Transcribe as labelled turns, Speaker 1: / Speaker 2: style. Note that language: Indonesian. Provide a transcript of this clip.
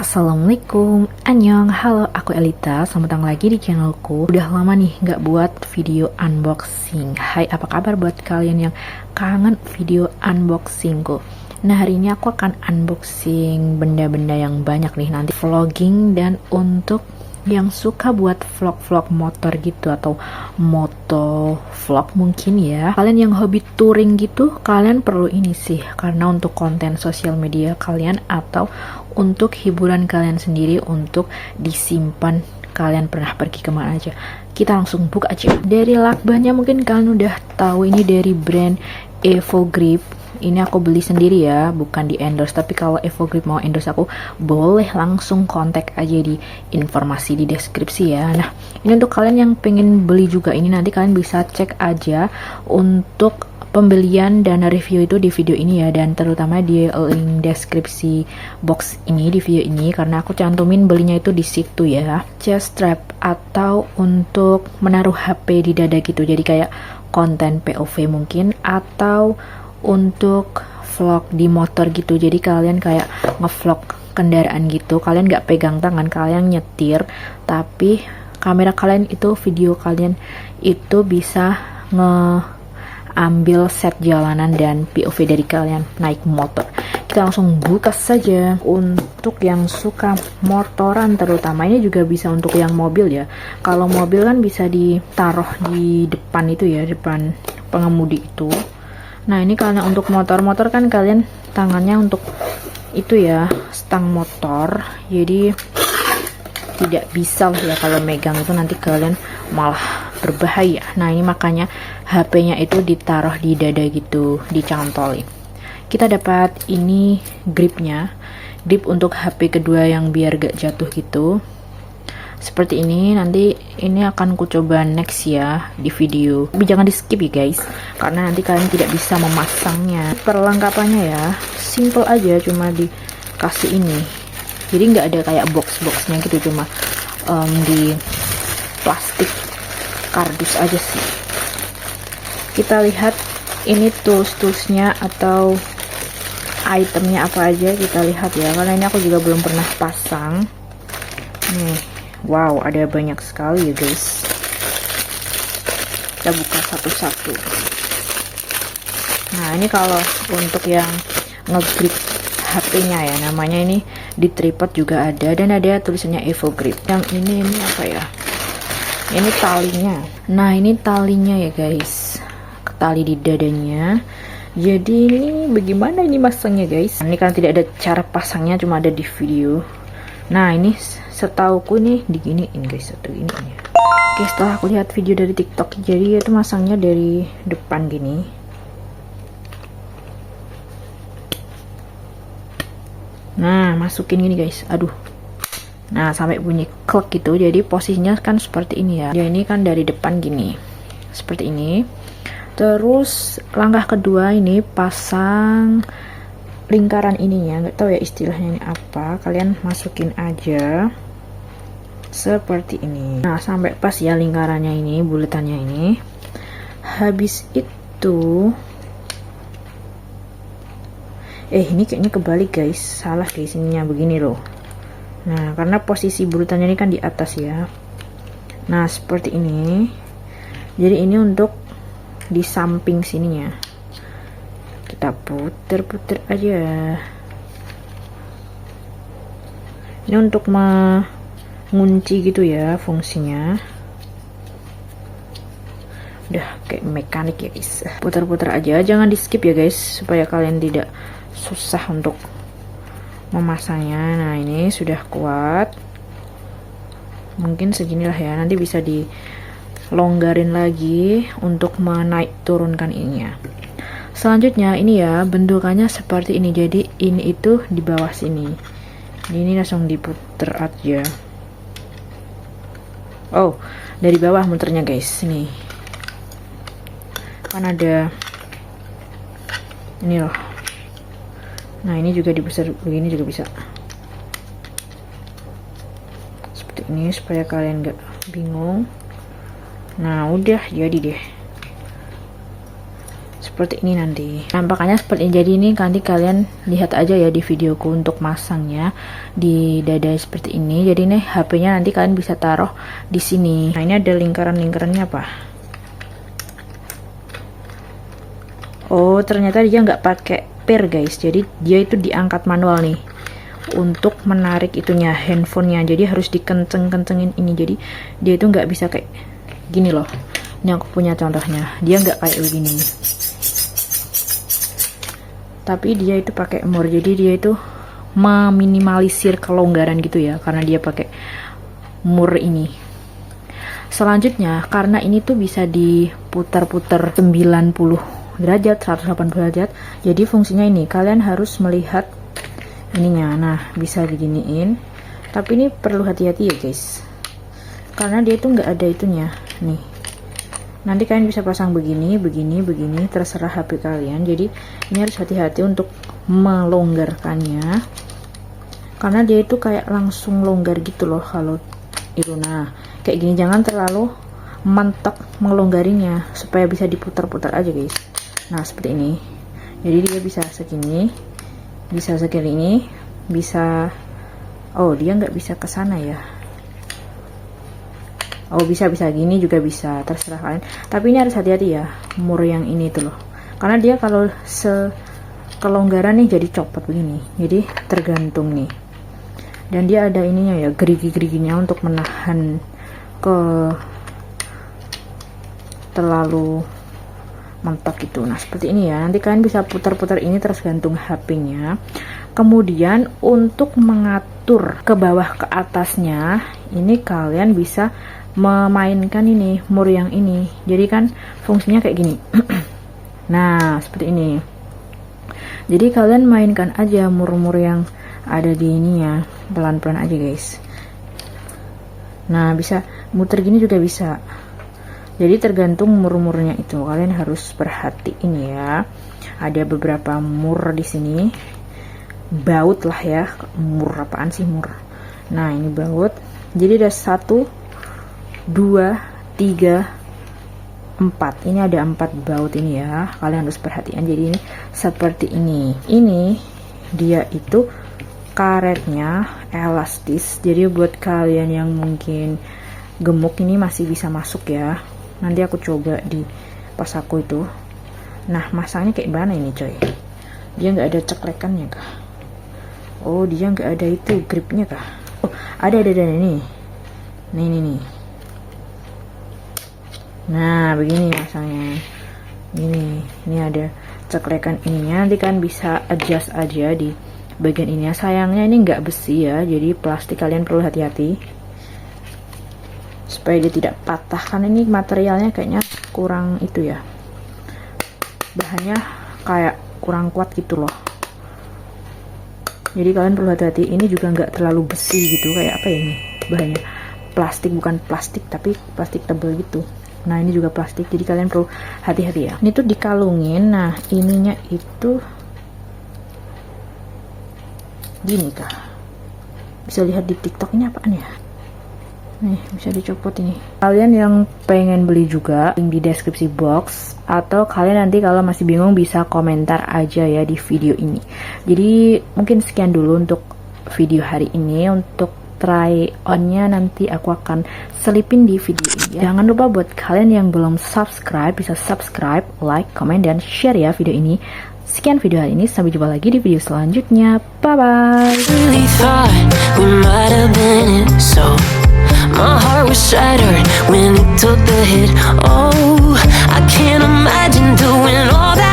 Speaker 1: Assalamualaikum, annyeong, halo aku Elita, selamat datang lagi di channelku. Udah lama nih nggak buat video unboxing. Hai, apa kabar buat kalian yang kangen video unboxingku? Nah, hari ini aku akan unboxing benda-benda yang banyak nih, nanti vlogging. Dan untuk yang suka buat vlog-vlog motor gitu atau moto vlog mungkin ya, kalian yang hobi touring gitu, kalian perlu ini sih, karena untuk konten sosial media kalian atau untuk hiburan kalian sendiri, untuk disimpan kalian pernah pergi kemana aja. Kita langsung buka aja. Dari lakbannya mungkin kalian udah tahu, ini dari brand Evo Grip. Ini aku beli sendiri ya, bukan di endorse. Tapi kalau Evo Grip mau endorse aku, boleh langsung kontak aja di informasi di deskripsi ya. Nah, ini untuk kalian yang pengen beli juga, ini nanti kalian bisa cek aja untuk pembelian dan review itu di video ini ya, dan terutama di link deskripsi box ini di video ini, karena aku cantumin belinya itu di situ ya. Chest strap atau untuk menaruh HP di dada gitu, jadi kayak konten POV mungkin, atau untuk vlog di motor gitu. Jadi kalian kayak ngevlog kendaraan gitu, kalian nggak pegang tangan, kalian nyetir, tapi kamera kalian itu, video kalian itu bisa ambil set jalanan dan POV dari kalian naik motor. Kita langsung buka saja. Untuk yang suka motoran terutama, ini juga bisa untuk yang mobil ya. Kalau mobil kan bisa ditaruh di depan itu ya, depan pengemudi itu. Nah, ini karena untuk motor-motor kan kalian tangannya untuk itu ya, stang motor, jadi tidak bisa lah ya kalau megang itu, nanti kalian malah berbahaya. Nah, ini makanya HP-nya itu ditaruh di dada gitu, dicantolin. Kita dapat ini gripnya, grip untuk HP kedua yang biar gak jatuh gitu. Seperti ini, nanti ini akan ku coba next ya di video. Tapi jangan di skip ya guys, karena nanti kalian tidak bisa memasangnya. Perlengkapannya ya, simple aja, cuma dikasih ini. Jadi nggak ada kayak box-boxnya gitu, cuma di plastik kardus aja sih. Kita lihat ini tools-toolsnya atau itemnya apa aja, kita lihat ya, karena ini aku juga belum pernah pasang. Nih, wow, ada banyak sekali ya guys. Kita buka satu-satu. Nah, ini kalau untuk yang ngegrip HP-nya ya, namanya ini di tripod juga ada, dan ada tulisannya Evo Grip. Yang ini apa ya? Ini talinya. Nah, ini talinya ya guys, tali di dadanya. Jadi ini bagaimana ini masangnya guys? Ini kan tidak ada cara pasangnya, cuma ada di video. Nah, ini setauku nih diginiin guys, atau gini ya. Oke, setelah aku lihat video dari TikTok, jadi itu masangnya dari depan gini. Nah, masukin gini guys, aduh. Nah, sampai bunyi klek gitu. Jadi posisinya kan seperti ini ya. Dia ini kan dari depan gini, seperti ini. Terus langkah kedua ini pasang lingkaran ininya, nggak tahu ya istilahnya ini apa. Kalian masukin aja seperti ini. Nah, sampai pas ya lingkarannya ini, buletannya ini. Habis itu ini kayaknya kebalik guys, salah guys, ininya begini loh. Nah, karena posisi bulutannya ini kan di atas ya. Nah, seperti ini. Jadi ini untuk di samping sininya. Kita puter-puter aja. Ini untuk mengunci gitu ya fungsinya. Udah kayak mekanik ya guys. Putar-putar aja, jangan di skip ya guys, supaya kalian tidak susah untuk memasangnya. Nah, ini sudah kuat, mungkin seginilah ya, nanti bisa dilonggarin lagi untuk menaik turunkan ininya. Selanjutnya ini ya, bentukannya seperti ini. Jadi ini itu di bawah sini, ini langsung diputer aja. Oh, dari bawah muternya guys, nih kan ada ini loh. Nah, ini juga dibesar begini juga bisa. Seperti ini supaya kalian nggak bingung. Nah, udah jadi deh. seperti ini nanti. Nampakannya seperti ini. Jadi ini nanti kalian lihat aja ya di videoku untuk masangnya di dada seperti ini. Jadi nih HP-nya nanti kalian bisa taruh di sini. Nah, ini ada lingkaran-lingkarannya apa? Oh, ternyata dia nggak pakai pair guys. Jadi dia itu diangkat manual nih untuk menarik itunya handphonenya. Jadi harus dikenceng-kencengin ini. Jadi dia itu nggak bisa kayak gini loh. Ini aku punya contohnya. Dia nggak kayak begini. Tapi dia itu pakai mur. Jadi dia itu meminimalisir kelonggaran gitu ya, karena dia pakai mur ini. Selanjutnya, karena ini tuh bisa diputar-putar 90 derajat, 180 derajat. Jadi fungsinya ini, kalian harus melihat ininya. Nah, bisa diginiin. Tapi ini perlu hati-hati ya guys, karena dia itu nggak ada itunya. Nih, nanti kalian bisa pasang begini, terserah HP kalian. Jadi ini harus hati-hati untuk melonggarkannya, karena dia itu kayak langsung longgar gitu loh kalau itu. Nah, kayak gini, jangan terlalu mentok melonggarinya, supaya bisa diputar-putar aja guys. Nah, seperti ini. Jadi dia bisa segini, bisa segini ini, bisa, oh dia nggak bisa ke sana ya. Oh, bisa gini juga bisa, terserah kalian. Tapi ini harus hati-hati ya, mur yang ini tuh loh, karena dia kalau kelonggaran nih jadi copot begini. Jadi tergantung nih. Dan dia ada ininya ya, gerigi-geriginya untuk menahan ke terlalu mentok gitu. Nah, seperti ini ya. Nanti kalian bisa putar-putar ini tergantung HP-nya. Kemudian untuk mengatur ke bawah ke atasnya, ini kalian bisa memainkan ini mur yang ini. Jadi kan fungsinya kayak gini. Nah, seperti ini. Jadi kalian mainkan aja mur-mur yang ada di ininya, pelan-pelan aja guys. Nah, bisa muter gini juga bisa. Jadi tergantung mur-murnya itu, kalian harus perhatiin ya. Ada beberapa mur di sini. Baut lah ya. Mur apaan sih mur? Nah, ini baut. Jadi ada 1 2, 3, 4. Ini ada 4 baut ini ya. Kalian harus perhatikan. Jadi ini seperti ini. Ini dia itu karetnya elastis. Jadi buat kalian yang mungkin gemuk ini masih bisa masuk ya. Nanti aku coba di pas aku itu. Nah, masangnya kayak mana ini coy? Dia nggak ada ceklekannya kah? Oh, dia nggak ada itu gripnya kah? Oh, ada ini. Nih. Nah, begini masangnya. Ini ada ceklekan ininya. Nanti kan bisa adjust aja di bagian ini. Sayangnya ini nggak besi ya, jadi plastik. Kalian perlu hati-hati supaya dia tidak patah, karena ini materialnya kayaknya kurang itu ya, bahannya kayak kurang kuat gitu loh. Jadi kalian perlu hati-hati. Ini juga nggak terlalu besi gitu, kayak apa ya, ini bahannya plastik, bukan plastik tapi plastik tebal gitu. Nah, ini juga plastik, jadi kalian perlu hati-hati ya. Ini tuh dikalungin. Nah, ininya itu gini kah? Bisa lihat di TikTok. Ini apaan ya? Nih, bisa dicopot ini. Kalian yang pengen beli juga, link di deskripsi box. Atau kalian nanti kalau masih bingung bisa komentar aja ya di video ini. Jadi mungkin sekian dulu untuk video hari ini. Untuk try on-nya nanti aku akan selipin di video ini ya. Jangan lupa buat kalian yang belum subscribe, bisa subscribe, like, comment, dan share ya video ini. Sekian video hari ini, sampai jumpa lagi di video selanjutnya. Bye bye. My heart was shattered when it took the hit. Oh, I can't imagine doing all that.